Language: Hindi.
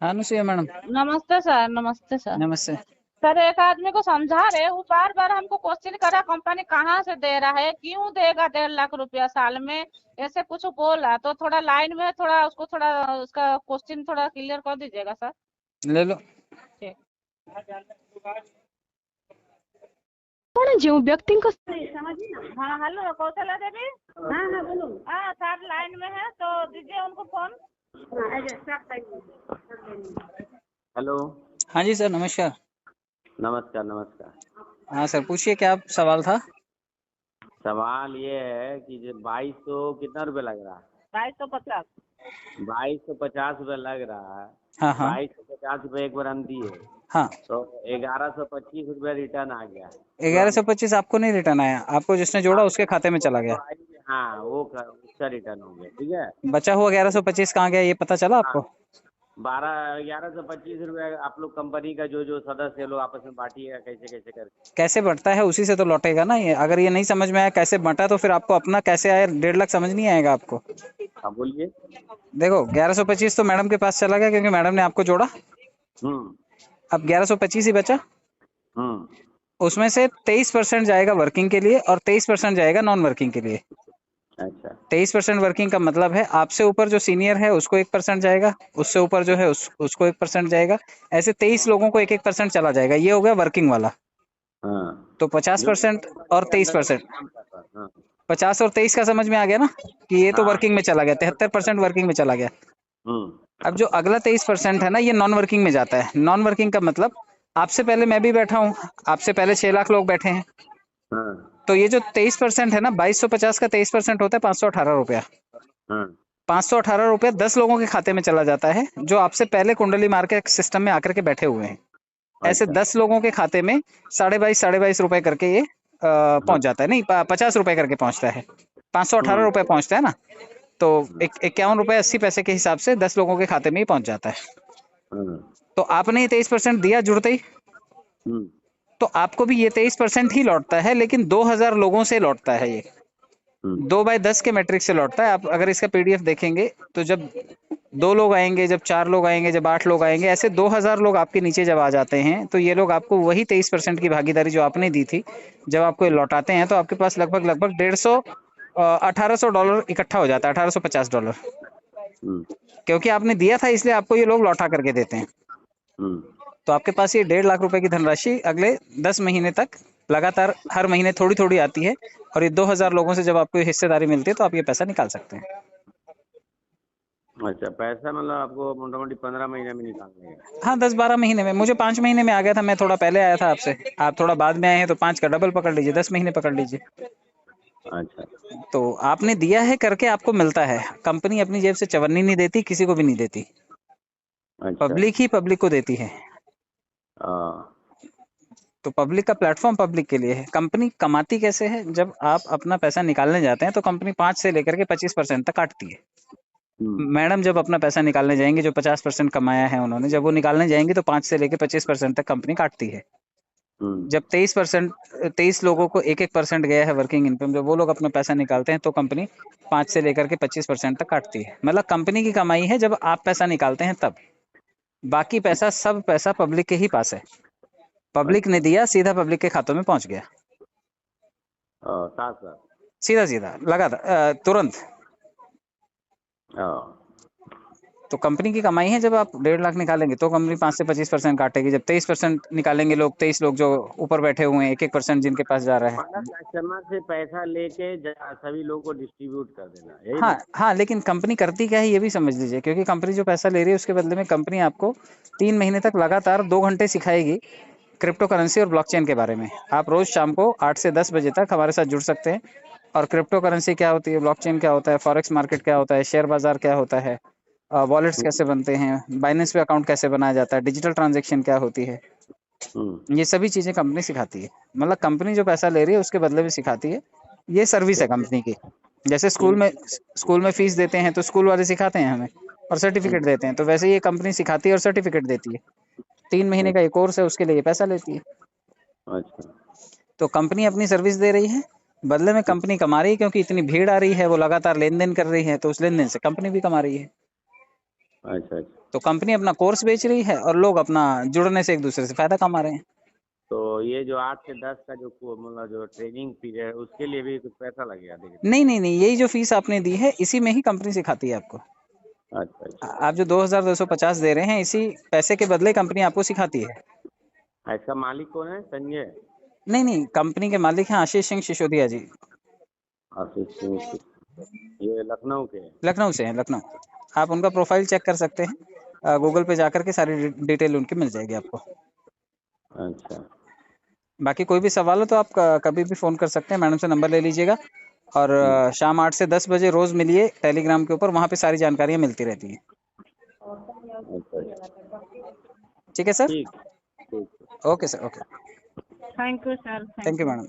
हाँ अनुसुईया मैडम। नमस्ते सर। नमस्ते सर। नमस्ते। सर एक आदमी को समझा रहे, वो बार बार हमको क्वेश्चन कर रहा, कंपनी कहाँ से दे रहा है, क्यों देगा 1.5 लाख रुपया साल में, ऐसे कुछ बोल रहा। तो थोड़ा लाइन में, थोड़ा उसको, थोड़ा उसका क्वेश्चन थोड़ा क्लियर कर दीजिएगा सर। ले लो। ठीक। କଣ ଯେଉଁ ବ୍ୟକ୍ତିଙ୍କ हाँ हेलो कौशल्या देवी। हाँ हाँ बोलो हाँ सर लाइन में है तो दीजिए उनको फोन। हेलो। हाँ जी सर नमस्कार। नमस्कार नमस्कार। हाँ सर पूछिए क्या सवाल था। सवाल ये है कि जो 2200 कितना रुपए लग रहा है? 2250। 2250 रुपये लग रहा है। हाँ हाँ 2250 रुपये एक बार हम दिए हाँ। तो 1125 रुपये रिटर्न आ गया। तो ग्यारह हम सौ पच्चीस आपको नहीं रिटर्न आया, आपको जिसने जोड़ा उसके खाते में चला गया। हाँ उसका रिटर्न हो गया। ठीक है। बचा हुआ 1125 कहाँ गया ये पता चला हाँ आपको? 1125 रुपये आप लोग कंपनी का जो जो सदस्य लोग आपस में बांटिएगा कैसे कैसे करके। कैसे बढ़ता है उसी से तो लौटेगा ना ये। अगर ये नहीं समझ में आया कैसे बंटा तो फिर आपको अपना कैसे आया 1.5 लाख समझ नहीं आएगा आपको। हाँ बोलिए। देखो 1125 तो मैडम के पास चला गया क्योंकि मैडम ने आपको जोड़ा। हम्म अब 1125 ही बचा। हम्म उसमें से 23% जाएगा वर्किंग के लिए और 23% जाएगा नॉन वर्किंग के लिए। अच्छा 23% वर्किंग का मतलब है आपसे ऊपर जो सीनियर है उसको 1% जाएगा, उससे ऊपर जो है उसको 1% जाएगा। ऐसे 23 लोगों को 1-1% चला जाएगा। ये हो गया वर्किंग वाला। हाँ तो जो 50% और कंपनी के अंदर 23%। काम कर रहा है। हाँ 50 और 23 का समझ में आ गया ना कि ये तो हाँ वर्किंग में चला गया, 73% वर्किंग में चला गया। हम्म अब जो अगला 23% है ना ये नॉन वर्किंग में जाता है। नॉन वर्किंग का मतलब आपसे पहले मैं भी बैठा हूँ, आपसे पहले 6 लाख लोग बैठे हैं। हाँ तो ये जो 23% है ना 2250 का 23% होता है 518 रुपया। हाँ 518 रुपया 10 लोगों के खाते में चला जाता है जो आपसे पहले कुंडली मार के सिस्टम में आकर के बैठे हुए हैं। ऐसे अच्छा 10 लोगों के खाते में 22.5 रुपए करके ये हाँ पहुंच जाता है। नहीं 50 रुपए करके पहुंचता है। 518 रुपए पहुंचता है ना। तो 51 रुपए 80 पैसे के हिसाब से 10 लोगों के खाते में ही पहुंच जाता है। हाँ तो आपने 23% दिया जुड़ते ही, हम्म तो आपको भी ये 23% ही लौटता है, लेकिन 2000 लोगों से लौटता है ये। हम्म 2/10 के मैट्रिक से लौटता है। आप अगर इसका पीडीएफ देखेंगे तो जब 2 लोग आएंगे, जब 4 लोग आएंगे, जब 8 लोग आएंगे, ऐसे 2000 लोग आपके नीचे जब आ जाते हैं तो ये लोग आपको वही 23% की भागीदारी जो आपने दी थी जब आपको ये लौटाते हैं तो आपके पास लगभग लगभग 1800 डॉलर इकट्ठा हो जाता है। $1850। हम्म क्योंकि आपने दिया था इसलिए आपको ये लोग लौटा करके देते हैं। हम्म तो आपके पास ये 1.5 लाख रुपए की धनराशि अगले 10 महीने तक लगातार हर महीने थोड़ी थोड़ी आती है। और ये 2000 लोगों से जब आपको हिस्सेदारी मिलती है तो आप ये पैसा निकाल सकते हैं। अच्छा पैसा मतलब आपको मोटा मोटी 15 महीने में निकालना है। हाँ 10-12 महीने में। मुझे 5 महीने में आ गया था, मैं थोड़ा पहले आया था आपसे। आप थोड़ा बाद में आए हैं तो 5 का डबल पकड़ लीजिए, 10 महीने पकड़ लीजिए। अच्छा तो आपने दिया है करके आपको मिलता है। कंपनी अपनी जेब से चवन्नी नहीं देती, किसी को भी नहीं देती। अच्छा पब्लिक ही पब्लिक को देती है। हाँ तो पब्लिक का प्लेटफॉर्म पब्लिक के लिए है। कंपनी कमाती कैसे है, जब आप अपना पैसा निकालने जाते हैं तो कंपनी 5 से लेकर के 25% तक काटती है। हम्म मैडम जब अपना पैसा निकालने जाएंगे, जो 50% कमाया है उन्होंने, जब वो निकालने जाएंगे तो 5 से लेकर 25% तक कंपनी काटती है। हम्म जब 23 लोगों को 1-1% गया है वर्किंग इनकम, जब वो लोग अपना पैसा निकालते हैं तो कंपनी 5 से लेकर के 25% तक काटती है। मतलब कंपनी की कमाई है जब आप पैसा निकालते हैं तब। बाकी पैसा, सब पैसा पब्लिक के ही पास है। पब्लिक ने अच्छा दिया, सीधा पब्लिक के खातों में पहुंच गया। साथ साथ सीधा सीधा लगातार तुरंत। हाँ तो कंपनी की कमाई है जब आप 1.5 लाख निकालेंगे तो कंपनी 5 से 25% काटेगी। जब 23% निकालेंगे लोग, 23 लोग जो ऊपर बैठे हुए हैं, 1-1% जिनके पास जा रहा है। मतलब कस्टमर से पैसा लेके सभी लोगों को डिस्ट्रीब्यूट कर देना यही हाँ ना। हाँ, लेकिन कंपनी करती क्या है ये भी समझ लीजिए। क्योंकि कंपनी जो पैसा ले रही है उसके बदले में कंपनी आपको 3 महीने तक लगातार 2 घंटे सिखाएगी क्रिप्टो करेंसी और ब्लॉकचेन के बारे में। आप रोज शाम को 8 से 10 बजे तक हमारे साथ जुड़ सकते हैं। और क्रिप्टो करेंसी क्या होती है, ब्लॉकचेन क्या होता है, फॉरेक्स मार्केट क्या होता है, शेयर बाजार क्या होता है, वॉलेट्स कैसे बनते हैं, बाइनेंस पे अकाउंट कैसे बनाया जाता है, डिजिटल ट्रांजेक्शन क्या होती है, हम्म ये सभी चीजें कंपनी सिखाती है। मतलब कंपनी जो पैसा ले रही है उसके बदले में सिखाती है। ये सर्विस है कंपनी की। जैसे स्कूल में फीस देते हैं तो स्कूल वाले सिखाते हैं हमें और सर्टिफिकेट देते हैं, तो वैसे ये कंपनी सिखाती है और सर्टिफिकेट देती है। 3 महीने का ये कोर्स है, उसके लिए ये पैसा लेती है। अच्छा तो कंपनी अपनी सर्विस दे रही है, बदले में कंपनी कमा रही है। क्योंकि इतनी भीड़ आ रही है, वो लगातार लेन देन कर रही है, तो उस लेन देन से कंपनी भी कमा रही है। अच्छा अच्छा। तो कंपनी अपना कोर्स बेच रही है और लोग अपना जुड़ने से एक दूसरे से फायदा कमा रहे हैं। तो ये जो 8 से 10 का जो मतलब जो ट्रेनिंग पीरियड है उसके लिए भी कुछ पैसा लगेगा देखिए? नहीं नहीं नहीं, यही जो फीस आपने दी है इसी में ही कंपनी सिखाती है आपको। अच्छा अच्छा। आप जो 2250 दे रहे हैं इसी पैसे के बदले कंपनी आपको सिखाती है। इसका मालिक कौन है? संजय? नहीं नहीं, कंपनी के मालिक हैं आशीष सिंह सिसोदिया जी। आशीष सिंह? ये लखनऊ के हैं? लखनऊ से हैं, लखनऊ। आप उनका प्रोफाइल चेक कर सकते हैं, गूगल पे जाकर के सारी डिटेल उनकी मिल जाएगी आपको। अच्छा। बाकी कोई भी सवाल हो तो आप कभी भी फ़ोन कर सकते हैं, मैडम से नंबर ले लीजिएगा। और शाम 8 से 10 बजे रोज़ मिलिए टेलीग्राम के ऊपर, वहाँ पे सारी जानकारियाँ मिलती रहती हैं। अच्छा। ठीक है सर? ठीक ठीक। Okay sir, okay. Thank you sir, thank you madam.